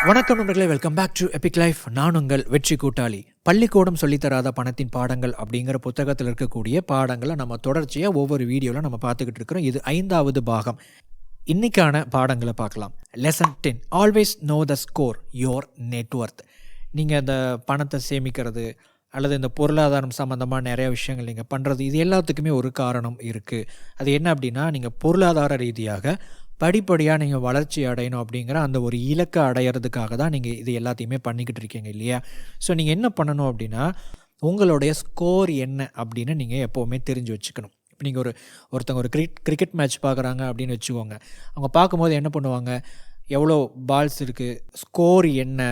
வணக்கம் நண்பர்களே, welcome back to epic life. நான் உங்கள் வெற்றி கூட்டாளி. பள்ளிக்கூடம் சொல்லித்தராத பணத்தின் பாடங்கள் அப்படிங்கிற புத்தகத்தில் இருக்கக்கூடிய பாடங்களை நம்ம தொடர்ச்சியாக ஒவ்வொரு வீடியோவில் நம்ம பார்த்துக்கிட்டு இருக்கிறோம். இது 5வது பாகம். இன்னைக்கான பாடங்களை பார்க்கலாம். Lesson 10, always no the score your net worth. நீங்கள் அந்த பணத்தை சேமிக்கிறது அல்லது இந்த பொருளாதாரம் சம்மந்தமாக நிறைய விஷயங்கள் நீங்கள் பண்ணுறது, இது எல்லாத்துக்குமே ஒரு காரணம் இருக்குது. அது என்ன அப்படின்னா, நீங்கள் பொருளாதார ரீதியாக படிப்படியாக நீங்கள் வளர்ச்சி அடையணும் அப்படிங்கிற அந்த ஒரு இலக்கை அடையிறதுக்காக தான் நீங்கள் இது எல்லாத்தையுமே பண்ணிக்கிட்டு இருக்கீங்க இல்லையா? ஸோ நீங்கள் என்ன பண்ணணும் அப்படின்னா, உங்களுடைய ஸ்கோர் என்ன அப்படின்னு நீங்கள் எப்போவுமே தெரிஞ்சு வச்சுக்கணும். இப்போ நீங்கள் ஒருத்தவங்க ஒரு கிரிக்கெட் மேட்ச் பார்க்குறாங்க அப்படின்னு வச்சுக்கோங்க. அவங்க பார்க்கும்போது என்ன பண்ணுவாங்க, எவ்வளோ பால்ஸ் இருக்குது, ஸ்கோர் என்ன,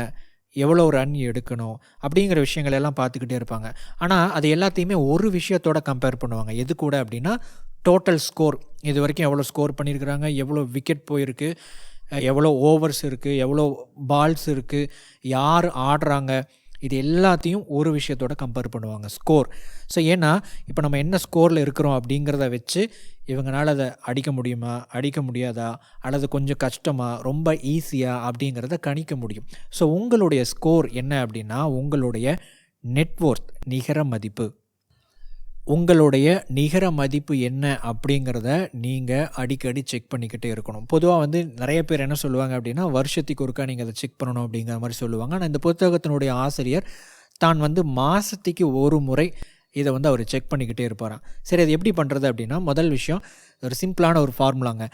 எவ்வளோ ரன் எடுக்கணும் அப்படிங்கிற விஷயங்கள் எல்லாம் பார்த்துக்கிட்டே இருப்பாங்க. ஆனால் அது எல்லாத்தையுமே ஒரு விஷயத்தோட கம்பேர் பண்ணுவாங்க. எது கூட அப்படின்னா, டோட்டல் ஸ்கோர். இது வரைக்கும் எவ்வளோ ஸ்கோர் பண்ணியிருக்கிறாங்க, எவ்வளோ விக்கெட் போயிருக்கு, எவ்வளோ ஓவர்ஸ் இருக்குது, எவ்வளோ பால்ஸ் இருக்குது, யார் ஆடுறாங்க, இது எல்லாத்தையும் ஒரு விஷயத்தோட கம்பேர் பண்ணுவாங்க, ஸ்கோர். ஸோ ஏன்னா இப்போ நம்ம என்ன ஸ்கோரில் இருக்கிறோம் அப்படிங்கிறத வச்சு இவங்களால் அதை அடிக்க முடியுமா, அடிக்க முடியாதா, அல்லது கொஞ்சம் கஷ்டமா, ரொம்ப ஈஸியாக அப்படிங்கிறத கணிக்க முடியும். ஸோ உங்களுடைய ஸ்கோர் என்ன அப்படின்னா, உங்களுடைய நெட்வொர்த், நிகர மதிப்பு. உங்களுடைய நிகர மதிப்பு என்ன அப்படிங்கிறத நீங்கள் அடிக்கடி செக் பண்ணிக்கிட்டே இருக்கணும். பொதுவாக நிறைய பேர் என்ன சொல்லுவாங்க அப்படின்னா, வருஷத்துக்கு ஒருக்கா நீங்கள் அதை செக் பண்ணணும் அப்படிங்கிற மாதிரி சொல்லுவாங்க. ஆனால் இந்த புத்தகத்தினுடைய ஆசிரியர் தான் மாதத்துக்கு ஒரு முறை இதை அவர் செக் பண்ணிக்கிட்டே இருப்பாராம். சரி, அது எப்படி பண்ணுறது அப்படின்னா, முதல் விஷயம் ஒரு சிம்பிளான ஒரு ஃபார்முலாங்க.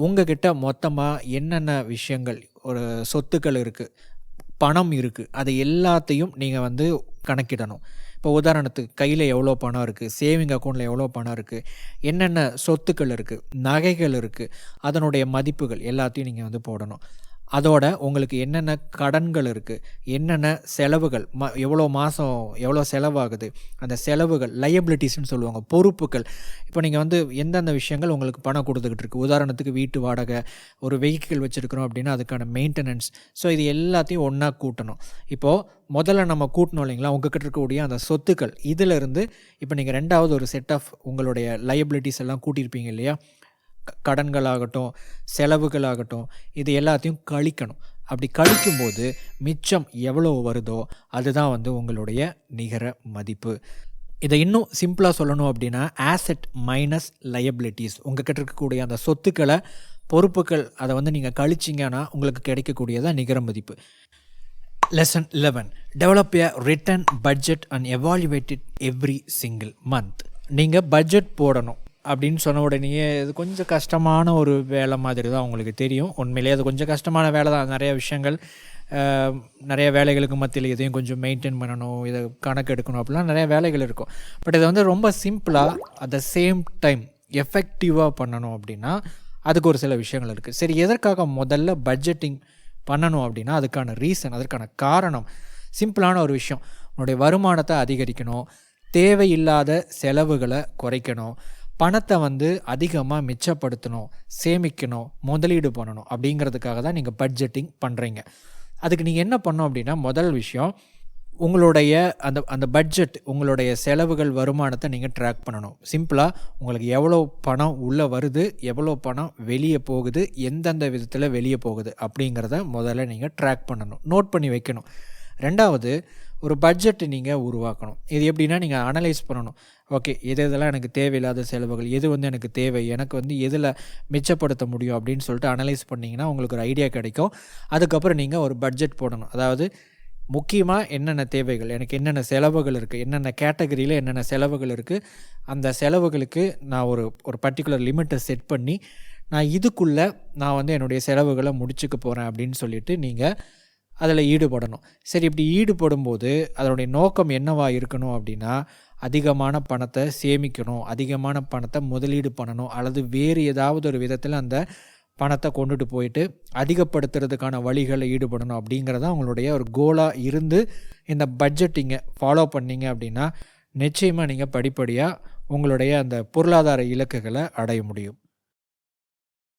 உங்ககிட்ட மொத்தமாக என்னென்ன விஷயங்கள், ஒரு சொத்துக்கள் இருக்குது, பணம் இருக்குது, அது எல்லாத்தையும் நீங்கள் கணக்கிடணும். இப்போ உதாரணத்துக்கு கையில் எவ்வளோ பணம் இருக்குது, சேவிங் அக்கௌண்ட்டில் எவ்வளோ பணம் இருக்குது, என்னென்ன சொத்துக்கள் இருக்குது, நகைகள் இருக்குது, அதனுடைய மதிப்புகள் எல்லாத்தையும் நீங்கள் போடணும். அதோட உங்களுக்கு என்னென்ன கடன்கள் இருக்குது, என்னென்ன செலவுகள், எவ்வளோ மாதம் எவ்வளோ செலவாகுது, அந்த செலவுகள், லையபிலிட்டிஸ்ன்னு சொல்லுவாங்க, பொறுப்புகள். இப்போ நீங்கள் எந்தெந்த விஷயங்கள் உங்களுக்கு பணம் கொடுத்துக்கிட்டு இருக்குது, உதாரணத்துக்கு வீட்டு வாடகை, ஒரு வெஹிக்கிள் வச்சுருக்கிறோம் அப்படின்னா அதுக்கான மெயின்டெனன்ஸ். ஸோ இது எல்லாத்தையும் ஒன்றா கூட்டணும். இப்போது முதல்ல நம்ம கூட்டணும் இல்லைங்களா, உங்ககிட்ட இருக்கக்கூடிய அந்த சொத்துக்கள். இதிலிருந்து இப்போ நீங்கள் ரெண்டாவது ஒரு செட் ஆஃப் உங்களுடைய லையபிலிட்டிஸ் எல்லாம் கூட்டியிருப்பீங்க இல்லையா, கடன்களாகட்டும், செலவுகளாகட்டும், இது எல்லாத்தையும் கழிக்கணும். அப்படி கழிக்கும்போது மிச்சம் எவ்வளோ வருதோ அதுதான் உங்களுடைய நிகர மதிப்பு. இதை இன்னும் சிம்பிளாக சொல்லணும் அப்படின்னா, ஆசெட் மைனஸ் லையபிலிட்டிஸ். உங்ககிட்ட இருக்கக்கூடிய அந்த சொத்துக்களை, பொறுப்புகள், அதை நீங்கள் கழிச்சிங்கன்னா உங்களுக்கு கிடைக்கக்கூடியதான் நிகர மதிப்பு. Lesson 11, develop a return budget and evaluate it every single month. நீங்கள் பட்ஜெட் போடணும் அப்படின்னு சொன்ன உடனேயே இது கொஞ்சம் கஷ்டமான ஒரு வேலை மாதிரி தான் உங்களுக்கு தெரியும். உண்மையிலேயே அது கொஞ்சம் கஷ்டமான வேலை தான். நிறைய விஷயங்கள், நிறைய வேலைகளுக்கு மத்தியில் இதையும் கொஞ்சம் மெயின்டைன் பண்ணணும், இதை கணக்கு எடுக்கணும், அப்படிலாம் நிறைய வேலைகள் இருக்கும். பட் இதை ரொம்ப சிம்பிளாக அட் த சேம் டைம் எஃபெக்டிவாக பண்ணணும் அப்படின்னா அதுக்கு ஒரு சில விஷயங்கள் இருக்குது. சரி, எதற்காக முதல்ல பட்ஜெட்டிங் பண்ணணும் அப்படின்னா, அதுக்கான ரீசன், அதற்கான காரணம் சிம்பிளான ஒரு விஷயம். உன்னுடைய வருமானத்தை அதிகரிக்கணும், தேவையில்லாத செலவுகளை குறைக்கணும், பணத்தை அதிகமாக மிச்சப்படுத்தணும், சேமிக்கணும், முதலீடு பண்ணணும். அப்படிங்கிறதுக்காக தான் நீங்கள் பட்ஜெட்டிங் பண்ணுறீங்க. அதுக்கு நீங்கள் என்ன பண்ணணும் அப்படின்னா, முதல் விஷயம், உங்களுடைய அந்த பட்ஜெட், உங்களுடைய செலவுகள், வருமானத்தை நீங்கள் ட்ராக் பண்ணணும். சிம்பிளாக உங்களுக்கு எவ்வளோ பணம் உள்ளே வருது, எவ்வளோ பணம் வெளியே போகுது, எந்தெந்த விதத்தில் வெளியே போகுது அப்படிங்கிறத முதல்ல நீங்கள் ட்ராக் பண்ணணும், நோட் பண்ணி வைக்கணும். ரெண்டாவது, ஒரு பட்ஜெட்டு நீங்கள் உருவாக்கணும். இது எப்படின்னா, நீங்கள் அனலைஸ் பண்ணணும். ஓகே, இதெல்லாம் எனக்கு தேவையில்லாத செலவுகள், எது எனக்கு தேவை, எனக்கு எதில் மிச்சப்படுத்த முடியும் அப்படின்னு சொல்லிட்டு அனலைஸ் பண்ணிங்கன்னா உங்களுக்கு ஒரு ஐடியா கிடைக்கும். அதுக்கப்புறம் நீங்கள் ஒரு பட்ஜெட் போடணும். அதாவது முக்கியமாக என்னென்ன தேவைகள், எனக்கு என்னென்ன செலவுகள் இருக்குது, என்னென்ன கேட்டகரியில் என்னென்ன செலவுகள் இருக்குது, அந்த செலவுகளுக்கு நான் ஒரு பர்டிகுலர் லிமிட்டை செட் பண்ணி, நான் இதுக்குள்ளே நான் என்னுடைய செலவுகளை முடிச்சுக்க போகிறேன் அப்படின்னு சொல்லிட்டு நீங்கள் அதில் ஈடுபடணும். சரி, இப்படி ஈடுபடும்போது அதனுடைய நோக்கம் என்னவாக இருக்கணும் அப்படின்னா, அதிகமான பணத்தை சேமிக்கணும், அதிகமான பணத்தை முதலீடு பண்ணணும், அல்லது வேறு ஏதாவது ஒரு விதத்தில் அந்த பணத்தை கொண்டுட்டு போயிட்டு அதிகப்படுத்துறதுக்கான வழிகளில் ஈடுபடணும். அப்படிங்கிறதான் உங்களுடைய ஒரு கோலாக இருந்து இந்த பட்ஜெட்டிங்கை ஃபாலோ பண்ணிங்க அப்படின்னா நிச்சயமாக நீங்கள் படிப்படியாக உங்களுடைய அந்த பொருளாதார இலக்குகளை அடைய முடியும்.